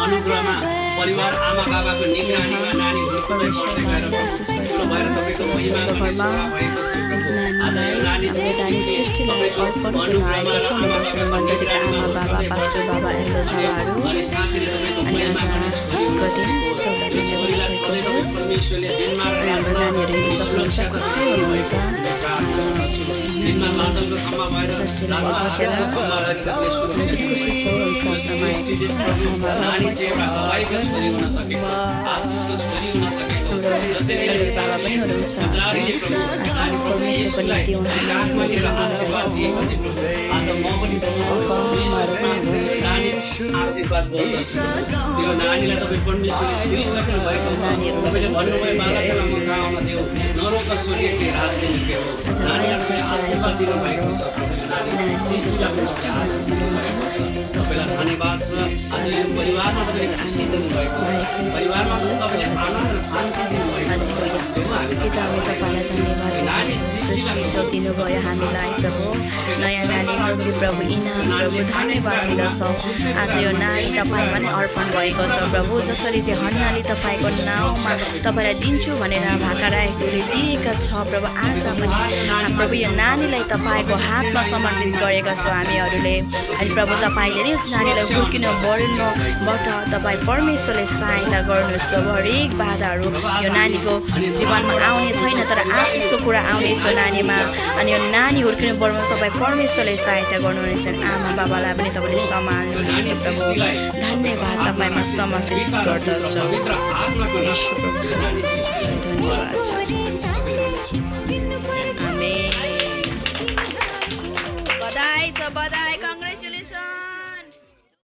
अनुग्रहमा परिवार आमा बाबाको निगरानीमा नानीहरूको भएर तपाईँको महिमामा भएको आज यो नानी सृष्टिलाई अर्पण गर्न आएको छ। दर्शन मण्डलीका आमा बाबा पास्टर बाबा एल्डर बाबाहरू अनि हाम्रो नानीहरू हेर्न सक्नुहुन्छ कसरी हुनुहुन्छ सृष्टिलाई देखेर खुसी छौँ। बाबा पनि हुनुहुन्छ परमेश्वरको निम्ति आशीर्वाद बोल्दछु त्यो नानीलाई तपाईँ परमेश्वरले छुइसक्नु भएको छ। तपाईँले भन्नुभयो बालकलाई गाउँमा देऊ नरोक सूर्यको राजनीति हो नानीलाई आशीर्वाद दिनुभएको छ। तपाईँलाई धन्यवाद छ। आज यो परिवारमा तपाईँले खुसी दिनुभएको छ। परिवारमा तपाईँले आनन्द र शान्ति दिनुभएको छ। तपाईँलाई धन्यवाद सृष्टि जो दिनुभयो हामीलाई प्रभु नयाँ नानी जो चाहिँ प्रभु इनाम प्रभु धन्यवाद दिँदछौँ। आज यो नानी तपाईँमा नै अर्पण भएको छ प्रभु। जसरी चाहिँ हन्नाले तपाईँको नाउँमा तपाईँलाई दिन्छु भनेर भाका राखेकोले दिएका छ प्रभु। आज पनि प्रभु यो नानीलाई तपाईँको हातमा समर्पित गरेका छौँ हामीहरूले। अनि प्रभु तपाईँले नै नानीलाई हुर्किनु बढ्नुबाट तपाईँ परमेश्वरले सहायता गर्नुहोस् प्रभु। हरेक बाधाहरू यो नानीको जीवनमा आउने छैन तर आशिषको कुरा आउनेछ नानीमा। अनि यो नानी हुर्किनु बढ्नु तपाईँ परमेश्वरले सहायता गर्नुहुनेछ। आमा बाबालाई पनि तपाईँले सम्हाल्नुहुनेछ प्रभु। धन्यवाद तपाईँमा समर्पित गर्दछौँ। धन्यवाद छ।